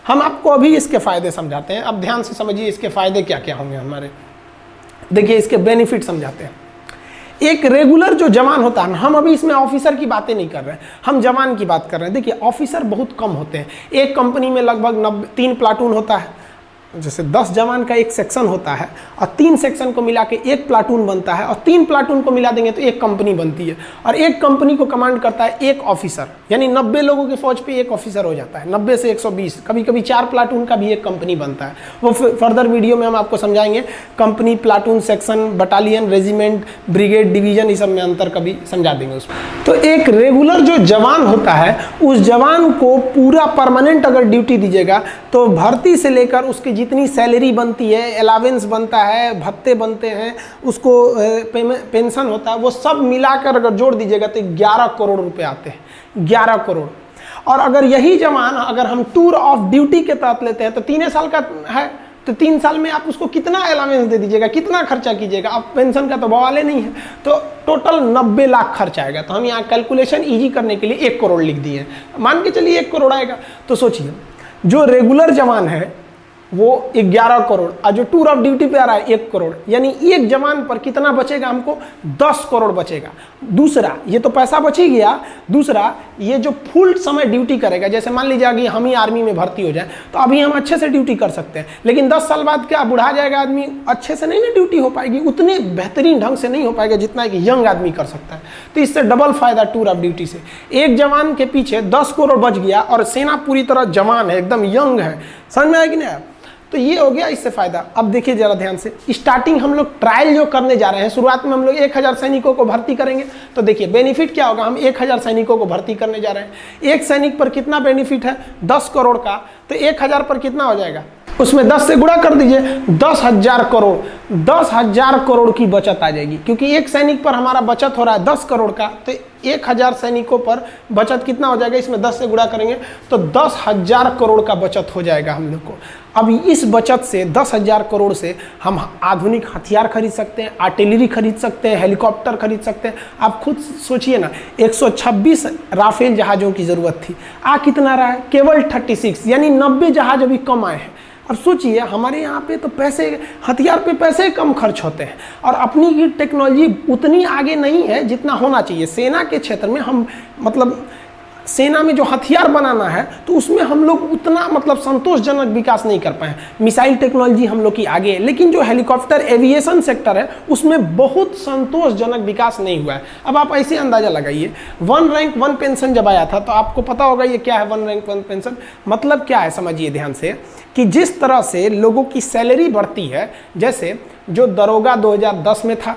हम आपको अभी इसके फ़ायदे समझाते हैं। अब ध्यान से समझिए इसके फ़ायदे क्या क्या होंगे हमारे। देखिए इसके बेनिफिट समझाते हैं। एक रेगुलर जो जवान होता है, हम अभी इसमें ऑफिसर की बातें नहीं कर रहे हैं, हम जवान की बात कर रहे हैं। देखिए ऑफिसर बहुत कम होते हैं, एक कंपनी में लगभग 3 प्लाटून होता है। जैसे 10 जवान का एक सेक्शन होता है और 3 सेक्शन को मिला के एक प्लाटून बनता है, और 3 प्लाटून को मिला देंगे तो एक कंपनी बनती है। और एक कंपनी को कमांड करता है एक ऑफिसर, यानी 90 लोगों की फौज पे एक ऑफिसर हो जाता है। 90 से 120, कभी कभी 4 प्लाटून का भी एक कंपनी बनता है। वो फर्दर वीडियो में हम आपको समझाएंगे, company, platoon, section, battalion, regiment, brigade, division, इस सब में अंतर कभी समझा देंगे उसमें। तो एक रेगुलर जो जवान होता है, उस जवान को पूरा परमानेंट अगर ड्यूटी दीजिएगा तो भर्ती से लेकर उसकी जितनी सैलरी बनती है, अलावेंस बनता है, भत्ते बनते हैं, उसको पेंशन होता है, वो सब मिलाकर अगर जोड़ दीजिएगा तो 11 करोड़ रुपए आते हैं। 11 करोड़। और अगर यही जवान अगर हम टूर ऑफ ड्यूटी के तहत लेते हैं तो 3 साल का है, तो 3 साल में आप उसको कितना अलावेंस दे दीजिएगा, कितना खर्चा कीजिएगा। अब पेंशन का तो बवाले नहीं है, तो टोटल 90 लाख खर्च आएगा। तो हम यहाँ कैलकुलेशन ईजी करने के लिए 1 करोड़ लिख दिए, मान के चलिए 1 करोड़ आएगा। तो सोचिए जो रेगुलर जवान है वो 11 करोड़, और जो टूर ऑफ ड्यूटी पे आ रहा है 1 करोड़, यानी एक जवान पर कितना बचेगा हमको, 10 करोड़ बचेगा। दूसरा, ये तो पैसा बच ही गया, दूसरा ये जो फुल समय ड्यूटी करेगा, जैसे मान लीजिए कि हम ही आर्मी में भर्ती हो जाए तो अभी हम अच्छे से ड्यूटी कर सकते हैं, लेकिन 10 साल बाद क्या बुढ़ा जाएगा आदमी, अच्छे से नहीं ना ड्यूटी हो पाएगी, उतने बेहतरीन ढंग से नहीं हो पाएगा जितना एक यंग आदमी कर सकता है। तो इससे डबल फायदा टूर ऑफ ड्यूटी से। एक जवान के पीछे 10 करोड़ बच गया और सेना पूरी तरह जवान है, एकदम यंग है। समझ में आया कि नहीं? तो ये हो गया इससे फायदा। अब देखिए जरा ध्यान से, स्टार्टिंग हम लोग ट्रायल जो करने जा रहे हैं, शुरुआत में हम लोग 1000 सैनिकों को भर्ती करेंगे। तो देखिए बेनिफिट क्या होगा, हम 1000 सैनिकों को भर्ती करने जा रहे हैं। एक सैनिक पर कितना बेनिफिट है, 10 करोड़ का, तो 1000 पर कितना हो जाएगा, उसमें 10 से गुणा कर दीजिए, 10,000 करोड़। 10,000 करोड़ की बचत आ जाएगी, क्योंकि एक सैनिक पर हमारा बचत हो रहा है 10 करोड़ का, तो 1000 सैनिकों पर बचत कितना हो जाएगा, इसमें 10 से गुणा करेंगे तो 10,000 करोड़ का बचत हो जाएगा हम लोग को। अब इस बचत से 10,000 करोड़ से हम आधुनिक हथियार खरीद सकते हैं, आर्टिलरी खरीद सकते हैं, हेलीकॉप्टर खरीद सकते हैं। आप खुद सोचिए ना, 126 राफेल जहाज़ों की ज़रूरत थी, आ कितना रहा है, केवल 36, यानी 90 जहाज अभी कम आए हैं। अब सोचिए हमारे यहाँ पे तो पैसे, हथियार पे पैसे कम खर्च होते हैं, और अपनी की टेक्नोलॉजी उतनी आगे नहीं है जितना होना चाहिए। सेना के क्षेत्र में हम मतलब सेना में जो हथियार बनाना है तो उसमें हम लोग उतना मतलब संतोषजनक विकास नहीं कर पाए। मिसाइल टेक्नोलॉजी हम लोग की आगे है, लेकिन जो हेलीकॉप्टर एविएशन सेक्टर है उसमें बहुत संतोषजनक विकास नहीं हुआ है। अब आप ऐसे अंदाजा लगाइए, 1 रैंक 1 पेंशन जब आया था तो आपको पता होगा ये क्या है 1 रैंक 1 पेंशन, मतलब क्या है समझिए ध्यान से, कि जिस तरह से लोगों की सैलरी बढ़ती है, जैसे जो दरोगा 2010 में था,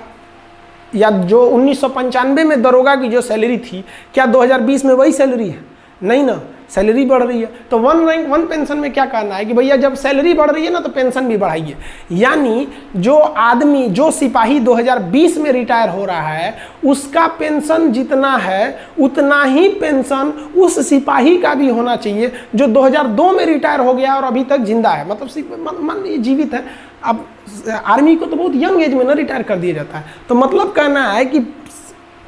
या जो 1995 में दरोगा की जो सैलरी थी, क्या 2020 में वही सैलरी है? नहीं ना, सैलरी बढ़ रही है। तो 1 रैंक 1 पेंशन में क्या कहना है कि भैया जब सैलरी बढ़ रही है ना तो पेंशन भी बढ़ाइए। यानी जो आदमी, जो सिपाही 2020 में रिटायर हो रहा है, उसका पेंशन जितना है उतना ही पेंशन उस सिपाही का भी होना चाहिए जो 2002 में रिटायर हो गया और अभी तक जिंदा है, मतलब मान लीजिए जीवित है। अब आर्मी को तो बहुत यंग एज में ना रिटायर कर दिया जाता है, तो मतलब कहना है कि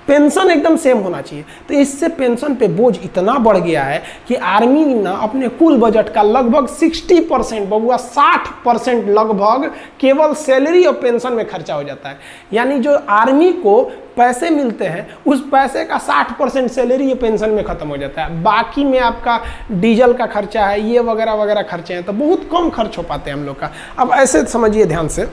पेंशन एकदम सेम होना चाहिए। तो इससे पेंशन पे बोझ इतना बढ़ गया है कि आर्मी ना अपने कुल बजट का लगभग 60%, बबुआ 60% लगभग केवल सैलरी और पेंशन में खर्चा हो जाता है। यानी जो आर्मी को पैसे मिलते हैं उस पैसे का 60% सैलरी या पेंशन में खत्म हो जाता है। बाकी में आपका डीजल का खर्चा है, ये वगैरह वगैरह खर्चे हैं, तो बहुत कम खर्च हो पाते हैं हम लोग का। अब ऐसे समझिए ध्यान से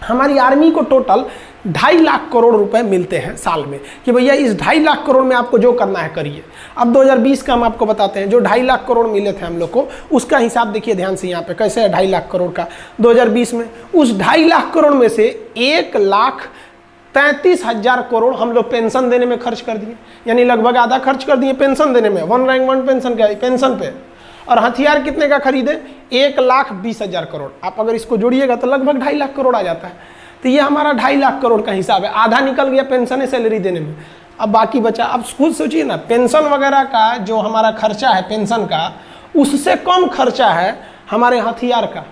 हमारी आर्मी को टोटल 2.5 लाख करोड़ रुपए मिलते हैं साल में, कि भैया इस 2.5 लाख करोड़ में आपको जो करना है करिए। अब 2020 का हम आपको बताते हैं, जो 2.5 लाख करोड़ मिले थे हम लोग को, उसका हिसाब देखिए ध्यान से यहाँ पे कैसे है 2.5 लाख करोड़ का 2020 में। उस 2.5 लाख करोड़ में से 1,33,000 करोड़ हम लोग पेंशन देने में खर्च कर दिए, यानी लगभग आधा खर्च कर दिए पेंशन देने में, 1 रैंक 1 पेंशन का पेंशन पे। और हथियार कितने का खरीदे, 1,20,000 करोड़। आप अगर इसको जोड़िएगा तो लगभग 2.5 लाख करोड़ आ जाता है। तो ये हमारा 2.5 लाख करोड़ का हिसाब है, आधा निकल गया पेंशन सैलरी देने में, अब बाकी बचा। अब खुद सोचिए ना, पेंशन वगैरह का जो हमारा खर्चा है पेंशन का, उससे कम खर्चा है हमारे हथियार का।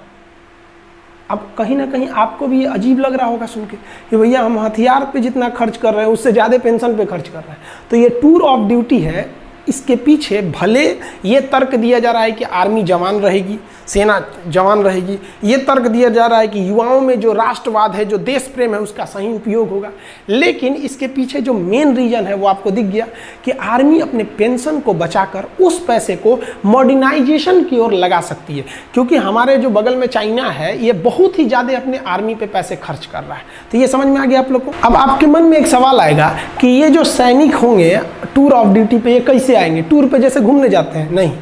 अब कहीं ना कहीं आपको भी अजीब लग रहा होगा सुन के कि भैया हम हथियार पे जितना खर्च कर रहे हैं उससे ज़्यादा पेंशन पे खर्च कर रहे हैं। तो ये टूर ऑफ ड्यूटी है, इसके पीछे भले ये तर्क दिया जा रहा है कि आर्मी जवान रहेगी, सेना जवान रहेगी, ये तर्क दिया जा रहा है कि युवाओं में जो राष्ट्रवाद है, जो देश प्रेम है, उसका सही उपयोग होगा, लेकिन इसके पीछे जो मेन रीजन है वो आपको दिख गया कि आर्मी अपने पेंशन को बचाकर उस पैसे को मॉडर्नाइजेशन की ओर लगा सकती है, क्योंकि हमारे जो बगल में चाइना है ये बहुत ही ज़्यादा अपने आर्मी पे पैसे खर्च कर रहा है। तो ये समझ में आ गया आप लोग को। अब आपके मन में एक सवाल आएगा कि ये जो सैनिक होंगे टूर ऑफ ड्यूटी पे, ये कैसे आएंगे? टूर पे जैसे घूमने जाते हैं? नहीं,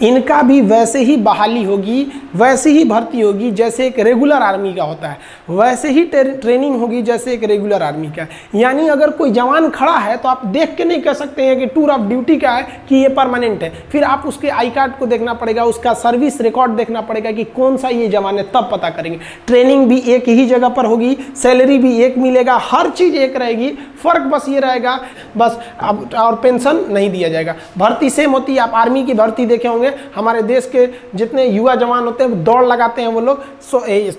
इनका भी वैसे ही बहाली होगी, वैसे ही भर्ती होगी जैसे एक रेगुलर आर्मी का होता है, वैसे ही ट्रेनिंग होगी जैसे एक रेगुलर आर्मी का। यानी अगर कोई जवान खड़ा है तो आप देख के नहीं कह सकते हैं कि टूर ऑफ ड्यूटी का है कि ये परमानेंट है, फिर आप उसके आई कार्ड को देखना पड़ेगा, उसका सर्विस रिकॉर्ड देखना पड़ेगा कि कौन सा ये जवान है, तब पता करेंगे। ट्रेनिंग भी एक ही जगह पर होगी, सैलरी भी एक मिलेगा, हर चीज़ एक रहेगी, फर्क बस ये रहेगा बस अब और पेंशन नहीं दिया जाएगा। भर्ती सेम होती है, आप आर्मी की भर्ती देखे होंगे, हमारे देश के जितने युवा जवान होते हैं दौड़ लगाते हैं, वो लोग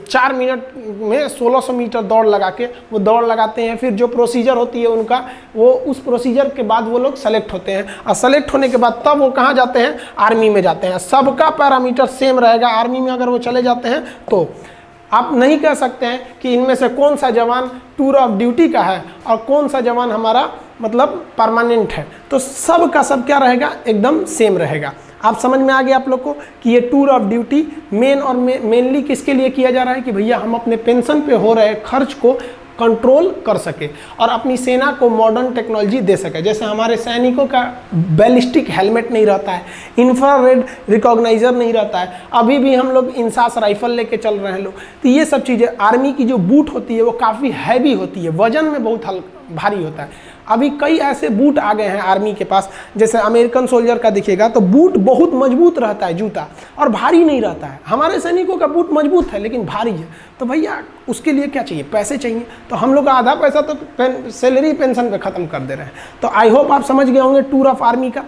4 मिनट में 1600 मीटर दौड़ लगा के वो दौड़ लगाते हैं, फिर जो प्रोसीजर होती है उनका, वो उस प्रोसीजर के बाद वो लोग सेलेक्ट होते हैं, और सेलेक्ट होने के बाद तब वो कहाँ जाते हैं? आर्मी में जाते हैं। सबका पैरामीटर सेम रहेगा। आर्मी में अगर वो चले जाते हैं तो आप नहीं कह सकते हैं कि इनमें से कौन सा जवान टूर ऑफ ड्यूटी का है और कौन सा जवान हमारा मतलब परमानेंट है। तो सब का सब क्या रहेगा? एकदम सेम रहेगा। आप समझ में आ गया आप लोग को कि ये टूर ऑफ ड्यूटी मेनली किसके लिए किया जा रहा है कि भैया हम अपने पेंशन पे हो रहे खर्च को कंट्रोल कर सके और अपनी सेना को मॉडर्न टेक्नोलॉजी दे सके। जैसे हमारे सैनिकों का बैलिस्टिक हेलमेट नहीं रहता है, इंफ्रारेड रिकॉग्नाइजर नहीं रहता है, अभी भी हम लोग इंसास राइफल लेके चल रहे हैं लोग। तो ये सब चीज़ें, आर्मी की जो बूट होती है वो काफ़ी हैवी होती है, वजन में बहुत भारी होता है। अभी कई ऐसे बूट आ गए हैं आर्मी के पास, जैसे अमेरिकन सोल्जर का दिखेगा तो बूट बहुत मजबूत रहता है, जूता, और भारी नहीं रहता है। हमारे सैनिकों का बूट मजबूत है लेकिन भारी है। तो भैया उसके लिए क्या चाहिए? पैसे चाहिए। तो हम लोग का आधा पैसा तो सैलरी पेंशन पे ख़त्म कर दे रहे हैं। तो आई होप आप समझ गए होंगे टूर ऑफ आर्मी का।